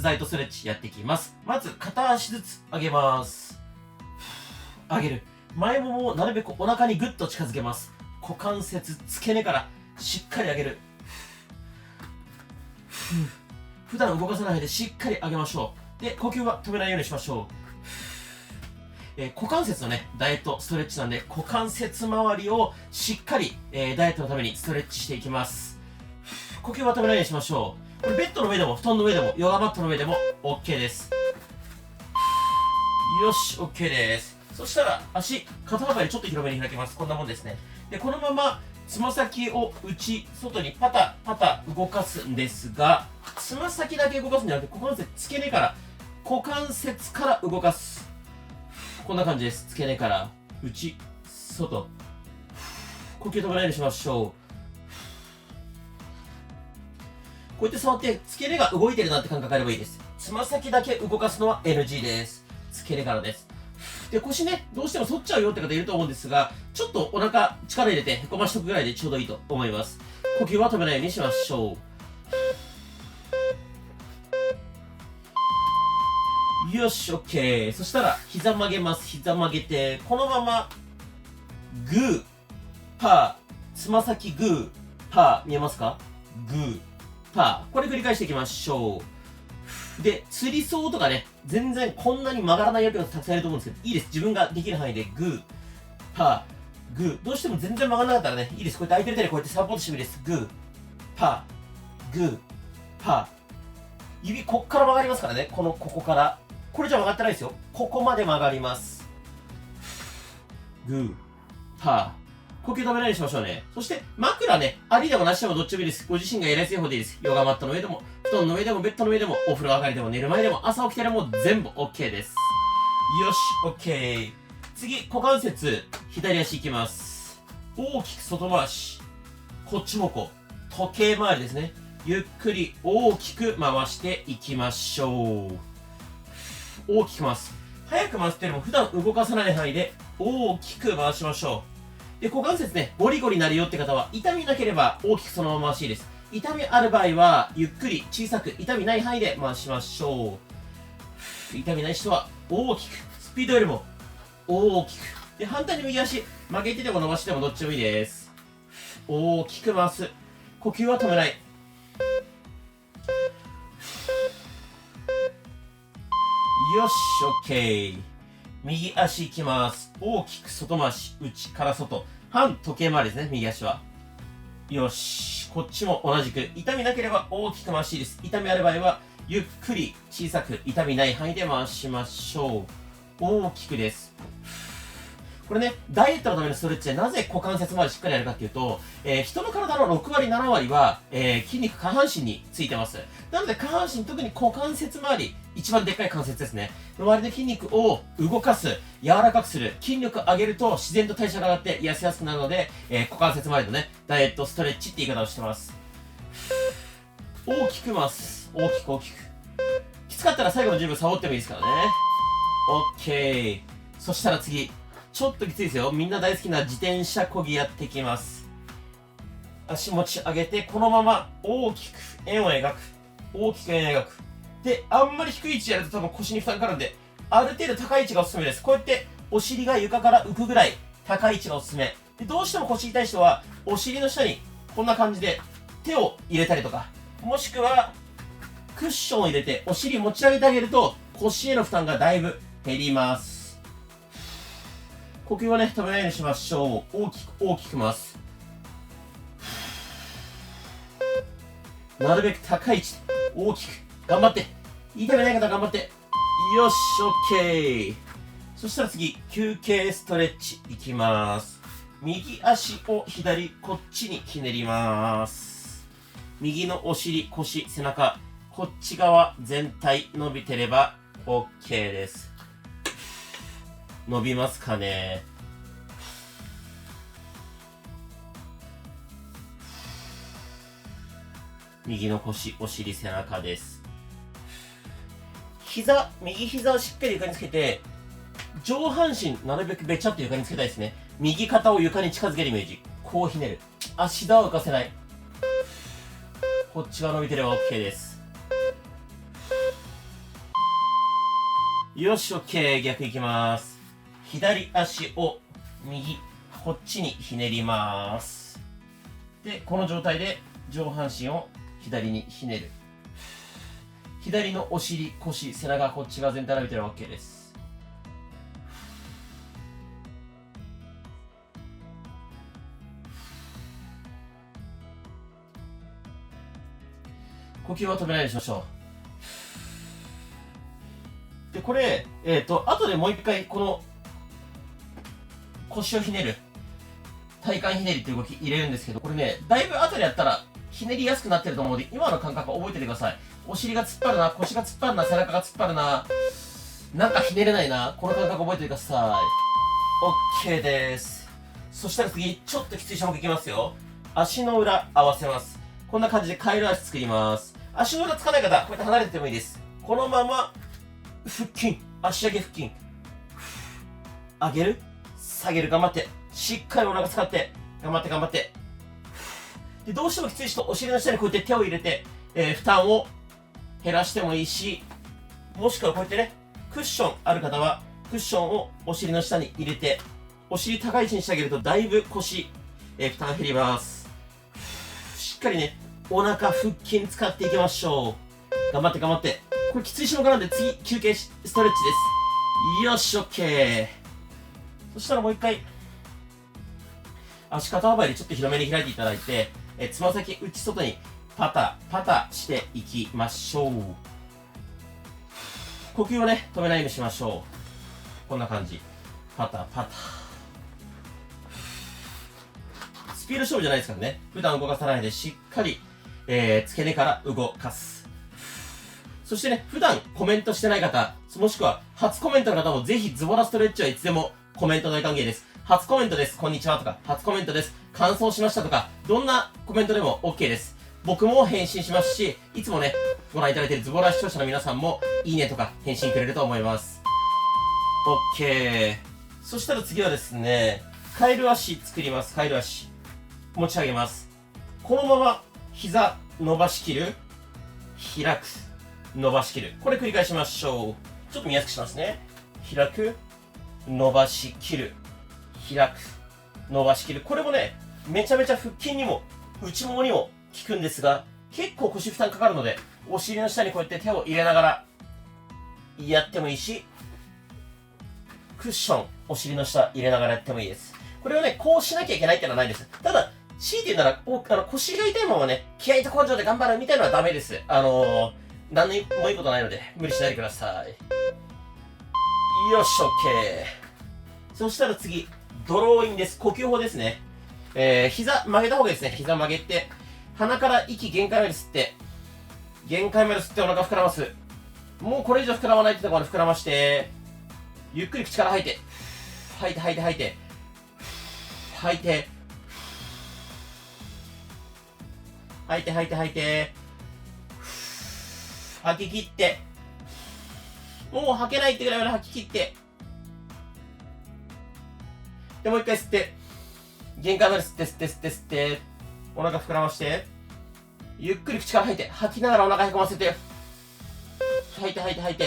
在とストレッチやっていきます。まず片足ずつ上げます。上げる。前ももをなるべくお腹にグッと近づけます。股関節付け根からしっかり上げる。普段動かさないでしっかり上げましょう。で、呼吸は止めないようにしましょう。股関節のね、ダイエットストレッチなんで、股関節周りをしっかり、ダイエットのためにストレッチしていきます。呼吸は止めないようにしましょう。これベッドの上でも、布団の上でも、ヨガマットの上でも OK です。よし、OK です。そしたら、足、肩幅よりちょっと広めに開きます。こんなもんですね。で、このまま、つま先を内、外にパタパタ動かすんですが、つま先だけ動かすんじゃなくて、股関節付け根から、股関節から動かす。こんな感じです。付け根から、内、外。呼吸止めないようにしましょう。こうやって触って、付け根が動いてるなって感覚あればいいです。つま先だけ動かすのは NG です。付け根からです。で、腰ね、どうしても反っちゃうよって方いると思うんですが、ちょっとお腹力入れてへこましとくぐらいでちょうどいいと思います。呼吸は止めないようにしましょう。よし、OK。そしたら、膝曲げます。膝曲げて、このまま、グー、パー、つま先グー、パー、見えますか？グー、パー。これ繰り返していきましょう。で、釣りそうとかね、全然こんなに曲がらないよって方たくさんいると思うんですけど、いいです。自分ができる範囲でグー、パー、グー。どうしても全然曲がらなかったらね、いいです。こうやって空いてる手でこうやってサポートしてもいいです。グー、パー、グー、パー。指、こっから曲がりますからね。ここから。これじゃ曲がってないですよ。ここまで曲がります。グー、パー。呼吸止めないようにしましょうね。そして、枕ね、ありでもなしでもどっちでもいいです。ご自身がやりやすい方でいいです。ヨガマットの上でも、布団の上でも、ベッドの上でも、お風呂上がりでも、寝る前でも、朝起きてでも、全部 OK です。よし、OK。次、股関節、左足いきます。大きく外回し。こっちもこう、時計回りですね。ゆっくり大きく回していきましょう。大きく回す。早く回すっていうよりも、普段動かさない範囲で、大きく回しましょう。で、股関節ね、ゴリゴリなるよって方は、痛みなければ大きくそのまま回していいです。痛みある場合は、ゆっくり小さく、痛みない範囲で回しましょう。痛みない人は、大きく、スピードよりも、大きく。で、反対に右足、曲げてでも伸ばしてもどっちでもいいです。大きく回す。呼吸は止めない。よし、OK。右足いきます。大きく外回し、内から外。反時計回りですね、右足は。よし。こっちも同じく。痛みなければ大きく回していいです。痛みある場合は、ゆっくり小さく、痛みない範囲で回しましょう。大きくです。これね、ダイエットのためのストレッチでなぜ股関節周りしっかりやるかっていうと、人の体の6割、7割は、筋肉下半身についてます。なので下半身、特に股関節周り、一番でっかい関節ですね。周りの筋肉を動かす、柔らかくする、筋力上げると自然と代謝が上がって痩せやすくなるので、股関節周りのね、ダイエットストレッチって言い方をしてます。大きく回す。大きく大きく。きつかったら最後の10秒サボってもいいですからね。OK。そしたら次。ちょっときついですよ。みんな大好きな自転車漕ぎやっていきます。足持ち上げて、このまま大きく円を描く。大きく円を描く。で、あんまり低い位置やると多分腰に負担かかるんで、ある程度高い位置がおすすめです。こうやってお尻が床から浮くぐらい高い位置がおすすめ。で、どうしても腰痛い人は、お尻の下にこんな感じで手を入れたりとか、もしくはクッションを入れてお尻持ち上げてあげると腰への負担がだいぶ減ります。呼吸はね、止めないようにしましょう。大きく大きく回す。なるべく高い位置。大きく。頑張って。痛みない方は頑張って。よし、OK。そしたら次、休憩ストレッチいきます。右足を左、こっちにひねります。右のお尻、腰、背中、こっち側全体伸びてれば OK です。伸びますかね。右の腰、お尻、背中です。右膝をしっかり床につけて、上半身なるべくべちゃっと床につけたいですね。右肩を床に近づけるイメージ。こうひねる。足膝を浮かせない。こっちが伸びてれば OK です。よし、OK。逆いきます。左足を右、こっちにひねります。で、この状態で上半身を左にひねる。左のお尻、腰、背中、こっち側全体伸びてれば OK です。呼吸は止めないようにしましょう。で、これ、後でもう一回、この、腰をひねる、体幹ひねりっていう動き入れるんですけど、これね、だいぶ後でやったら、ひねりやすくなってると思うので、今の感覚覚えててください。お尻が突っ張るな、腰が突っ張るな、背中が突っ張るな、なんかひねれないな、この感覚覚えててください。OK です。そしたら次、ちょっときつい種目いきますよ。足の裏合わせます。こんな感じでカエル足作ります。足の裏つかない方、こうやって離れててもいいです。このまま、腹筋、足上げ腹筋。上げる、下げる、頑張って。しっかりお腹使って、頑張って頑張って。で、どうしてもきつい人、お尻の下にこうやって手を入れて、負担を減らしてもいいし、もしくはこうやってね、クッションある方は、クッションをお尻の下に入れて、お尻高い位置にしてあげると、だいぶ腰、負担減ります。しっかりね、お腹、腹筋使っていきましょう。頑張って頑張って。これきつい種目なんで、次、休憩ストレッチです。よし、OK。そしたらもう一回、足肩幅よりちょっと広めに開いていただいて、つま先内外にパタパタしていきましょう。呼吸をね、止めないようにしましょう。こんな感じ。パタパタ。スピード勝負じゃないですからね。普段動かさないでしっかり、付け根から動かす。そしてね、普段コメントしてない方、もしくは初コメントの方もぜひズボラストレッチはいつでもコメント大歓迎です。初コメントです。こんにちはとか、初コメントです。感想しましたとか、どんなコメントでも OK です。僕も返信しますし、いつもね、ご覧いただいているズボラ視聴者の皆さんも、いいねとか返信くれると思います。OK。そしたら次はですね、カエル足作ります。カエル足。持ち上げます。このまま、膝伸ばしきる。開く。伸ばしきる。これ繰り返しましょう。ちょっと見やすくしますね。開く。伸ばしきる。開く。伸ばしきる。これもね、めちゃめちゃ腹筋にも内ももにも効くんですが、結構腰負担かかるので、お尻の下にこうやって手を入れながらやってもいいし、クッションお尻の下入れながらやってもいいです。これをね、こうしなきゃいけないってのはないです。ただ、強いて言うなら、腰が痛いままね、気合と根性で頑張るみたいのはダメです。何にもいいことないので、無理しないでください。よし、OK。そしたら次、ドローインです。呼吸法ですね。膝曲げた方がいいですね。膝曲げて、鼻から息限界まで吸って、限界まで吸ってお腹膨らます。もうこれ以上膨らまないってところまで膨らまして、ゆっくり口から吐いて、吐いて吐いて吐いて、吐いて、吐いて吐いて吐いて、吐き切って、もう吐けないってぐらいまで吐き切って、で、もう一回吸って、限界まで吸って吸って吸って吸って、お腹膨らまして、ゆっくり口から吐いて、吐きながらお腹へこませて、吐いて吐いて吐いて、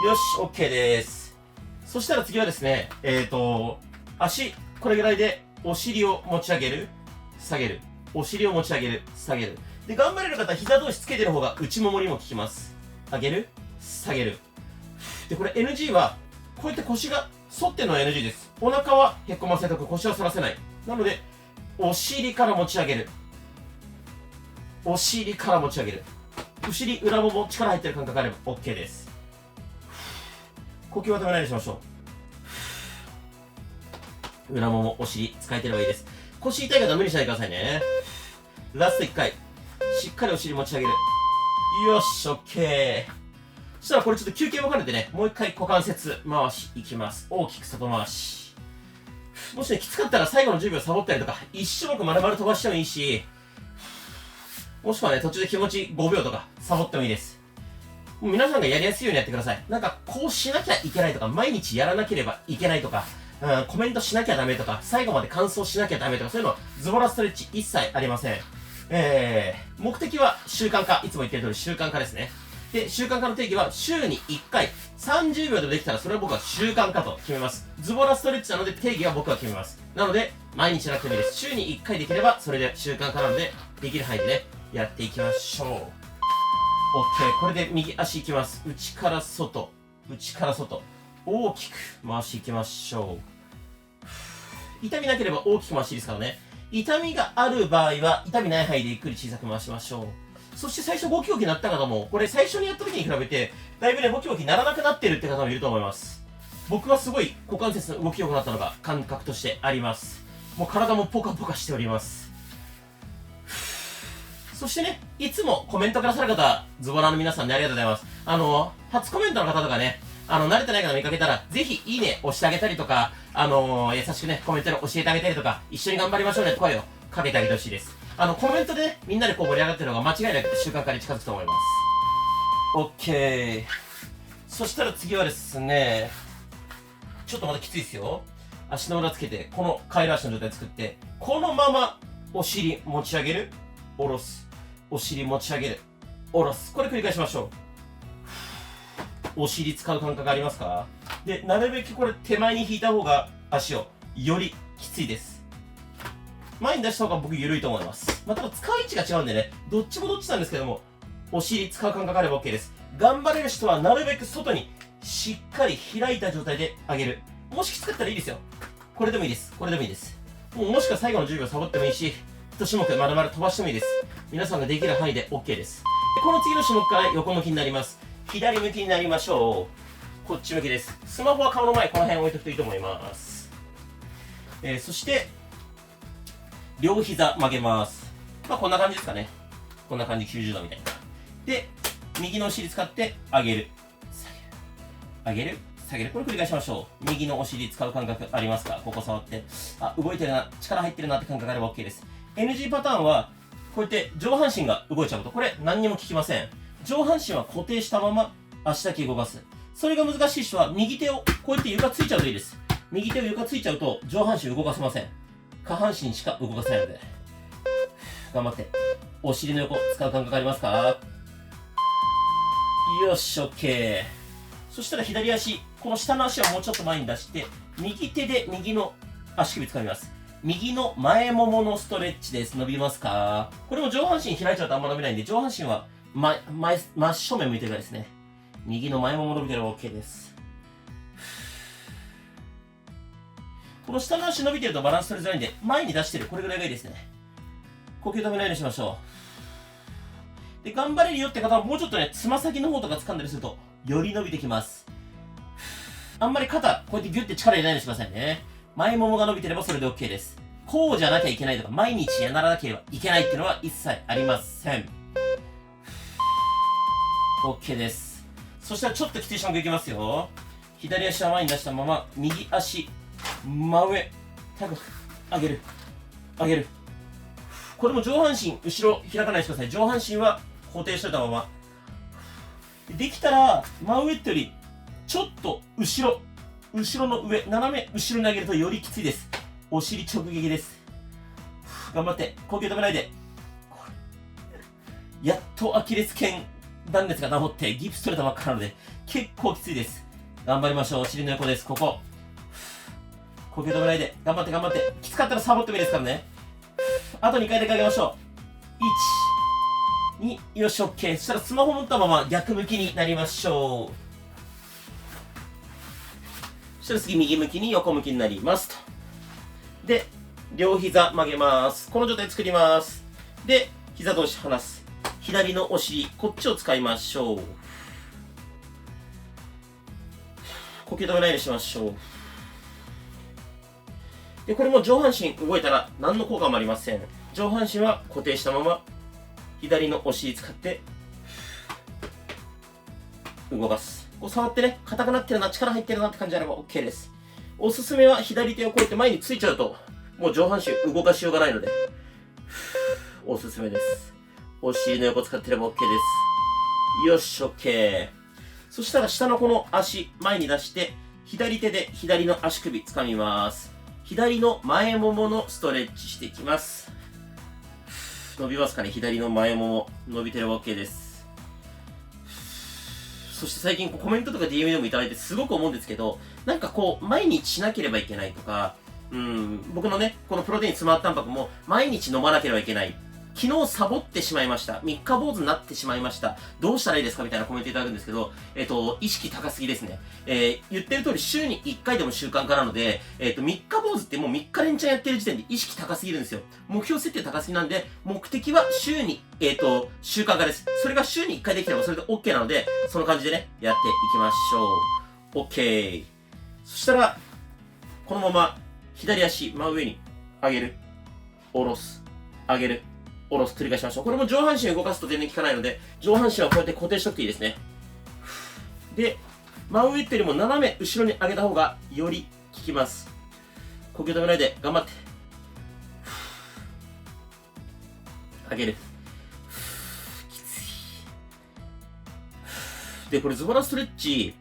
よし、OK です。そしたら次はですね、足、これぐらいで、お尻を持ち上げる、下げる。お尻を持ち上げる、下げる。で、頑張れる方は膝同士つけてる方が内ももにも効きます。上げる、下げる。で、これ NG は、こうやって腰が反ってるのは NG です。お腹はへこませとく、腰は反らせない。なので、お尻から持ち上げる。お尻から持ち上げる。お尻、裏もも力入ってる感覚があれば OK です。呼吸は止めないようにしましょう。裏もも、お尻、使えてればいいです。腰痛い方は無理しないでくださいね。ラスト1回。しっかりお尻持ち上げる。よし、OK。そしたらこれちょっと休憩も兼ねてね、もう一回股関節回しいきます。大きく外回し。もしね、きつかったら最後の10秒サボったりとか、1種目丸々飛ばしてもいいし、もしくはね、途中で気持ち5秒とかサボってもいいです。もう皆さんがやりやすいようにやってください。なんか、こうしなきゃいけないとか、毎日やらなければいけないとか、コメントしなきゃダメとか、最後まで感想しなきゃダメとか、そういうの、ズボラストレッチ一切ありません。目的は習慣化。いつも言ってる通り習慣化ですね。で、習慣化の定義は週に1回、30秒でもできたらそれは僕は習慣化と決めます。ズボラストレッチなので定義は僕は決めます。なので、毎日じゃなくてもいいです。週に1回できればそれで習慣化なので、できる範囲でね、やっていきましょう。OK。これで右足いきます。内から外。内から外。大きく回していきましょう。痛みなければ大きく回していいですからね。痛みがある場合は、痛みない範囲でゆっくり小さく回しましょう。そして最初ゴキゴキなった方も、これ最初にやった時に比べて、だいぶね、ゴキゴキならなくなってるって方もいると思います。僕はすごい股関節の動き良くなったのが感覚としてあります。もう体もポカポカしております。そしてね、いつもコメントくださる方、ズボラの皆さんね、ありがとうございます。初コメントの方とかね、慣れてない方見かけたら、ぜひいいね押してあげたりとか、優しくね、コメントで教えてあげたりとか、一緒に頑張りましょうねって声をかけてあげてほしいです。コメントでね、みんなでこう盛り上がってるのが間違いなく習慣化に近づくと思います。OK。そしたら次はですね、ちょっとまたきついですよ。足の裏つけて、このカエル足の状態作って、このままお尻持ち上げる、下ろす。お尻持ち上げる、下ろす。これ繰り返しましょう。お尻使う感覚ありますか？で、なるべくこれ手前に引いた方が足をよりきついです。前に出した方が僕緩いと思います。ただ使う位置が違うんでね、どっちもどっちなんですけども、お尻使う感覚あれば OK です。頑張れる人はなるべく外にしっかり開いた状態で上げる。もしきつかったらいいですよ。これでもいいです。これでもいいです。もしくは最後の10秒サボってもいいし、1種目丸々飛ばしてもいいです。皆さんができる範囲で OK です。で、この次の種目から横向きになります。左向きになりましょう。こっち向きです。スマホは顔の前、この辺置いとくといいと思います。そして、両膝曲げます。こんな感じですかね。こんな感じ、90度みたいな。で、右のお尻使って上げる。下げる。上げる。下げる。これ繰り返しましょう。右のお尻使う感覚ありますか？ここ触って。動いてるな、力入ってるなって感覚があれば OK です。NG パターンは、こうやって上半身が動いちゃうと、これ何にも効きません。上半身は固定したまま足だけ動かす。それが難しい人は右手をこうやって床ついちゃうといいです。右手を床ついちゃうと上半身動かせません。下半身しか動かせないので。頑張って。お尻の横使う感覚ありますか？よし、OK。そしたら左足、この下の足はもうちょっと前に出して、右手で右の足首掴みます。右の前もものストレッチです。伸びますか？これも上半身開いちゃうとあんま伸びないんで、上半身は真正面向いてるからですね。右の前もも伸びてれば OK です。この下の足伸びてるとバランス取りづらいんで、前に出してる。これぐらいがいいですね。呼吸止めないようにしましょう。で、頑張れるよって方はもうちょっとね、つま先の方とか掴んだりすると、より伸びてきます。あんまり肩、こうやってギュッて力入れないようにしてくださいね。前ももが伸びてればそれで OK です。こうじゃなきゃいけないとか、毎日やらなければいけないっていうのは一切ありません。OK です。そしたらちょっときつい種目いきますよ。左足は前に出したまま、右足、真上、高く、上げる、上げる。これも上半身、後ろ開かないでください。上半身は固定しておいたまま。できたら、真上ってより、ちょっと後ろの上、斜め後ろに上げるとよりきついです。お尻直撃です。頑張って、呼吸止めないで。やっとアキレス腱断裂が治って、ギプス取れたばっかなので、結構きついです。頑張りましょう。お尻の横です。ここ。呼吸止めないで。頑張って頑張って。きつかったらサボってもいいですからね。あと2回だけ上げましょう。1、2、よし、OK。そしたらスマホ持ったまま逆向きになりましょう。そしたら次右向きに横向きになりますと。で、両膝曲げます。この状態作ります。で、膝同士離す。左のお尻、こっちを使いましょう。呼吸止めないようにしましょう。で、これも上半身動いたら何の効果もありません。上半身は固定したまま、左のお尻使って動かす。こう触ってね、硬くなってるな、力入ってるなって感じあれば OK です。おすすめは左手をこうやって前についちゃうと、もう上半身動かしようがないので、おすすめです。お尻の横使ってれば OK です。よし、OK。そしたら下のこの足、前に出して、左手で左の足首掴みます。左の前もものストレッチしていきます。伸びますかね。左の前もも伸びてれば OK です。そして最近コメントとか DM でもいただいてすごく思うんですけど、なんかこう毎日しなければいけないとか、僕のねこのプロテインスマートタンパクも毎日飲まなければいけない。昨日サボってしまいました。三日坊主になってしまいました。どうしたらいいですかみたいなコメントいただくんですけど、意識高すぎですね。言ってる通り週に1回でも習慣化なので、三日坊主ってもう3日連チャンやってる時点で意識高すぎるんですよ。目標設定高すぎなんで、目的は週に、習慣化です。それが週に1回できればそれで OK なので、その感じでね、やっていきましょう。OK。そしたら、このまま左足真上に上げる。下ろす。上げる。下ろす。繰り返しましょう。これも上半身を動かすと全然効かないので、上半身はこうやって固定しとくといいですね。で、真上っていうよりも斜め後ろに上げた方がより効きます。呼吸止めないで頑張って。上げる。きつい。で、これズボラストレッチ、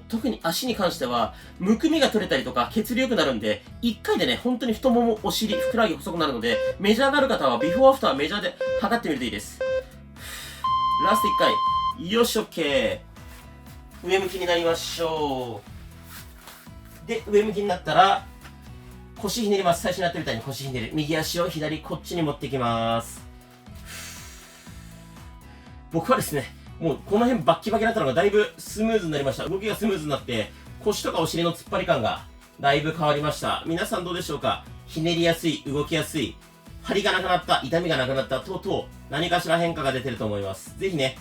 特に足に関しては、むくみが取れたりとか、血流良くなるんで、1回でね、本当に太もも、お尻、ふくらはぎ細くなるので、メジャーがある方は、ビフォーアフターメジャーで測ってみるといいです。ラスト1回。よし、OK。上向きになりましょう。で、上向きになったら、腰ひねります。最初にやってみたいに腰ひねる。右足を左、こっちに持ってきます。僕はですね、もうこの辺バッキバキだったのがだいぶスムーズになりました。動きがスムーズになって、腰とかお尻の突っ張り感がだいぶ変わりました。皆さんどうでしょうか？ひねりやすい、動きやすい、張りがなくなった、痛みがなくなった等々、何かしら変化が出てると思います。ぜひね、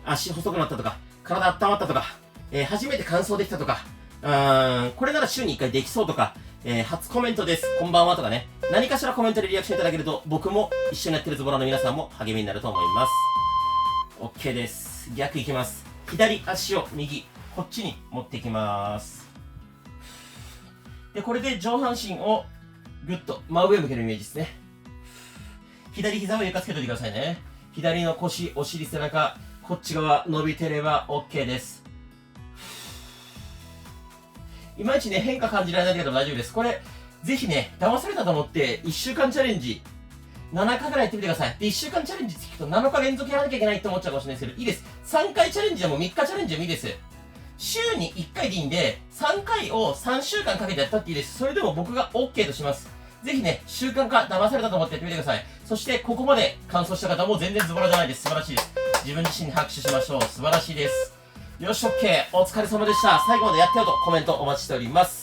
足細くなったとか、体温まったとか、初めて乾燥できたとか、これなら週に1回できそうとか、初コメントです。こんばんはとかね。何かしらコメントでリアクションいただけると、僕も一緒にやってるズボラの皆さんも励みになると思います。OK です。逆いきます。左足を右、こっちに持っていきます。で、これで上半身をぐっと真上向けるイメージですね。左膝を床つけておいてくださいね。左の腰、お尻、背中、こっち側伸びてれば OK です。いまいちね、変化感じられないけど大丈夫です。これ、ぜひね、騙されたと思って、1週間チャレンジ、7日ぐらいやってみてください。で、1週間チャレンジって聞くと7日連続やらなきゃいけないって思っちゃうかもしれないですけど、いいです。3回チャレンジでも3日チャレンジでもいいです。週に1回でいいんで、3回を3週間かけてやったっていいです。それでも僕が OK とします。ぜひね、習慣化、騙されたと思ってやってみてください。そして、ここまで完走した方も全然ズボラじゃないです。素晴らしいです。自分自身に拍手しましょう。素晴らしいです。よし、OK。お疲れ様でした。最後までやってよとコメントお待ちしております。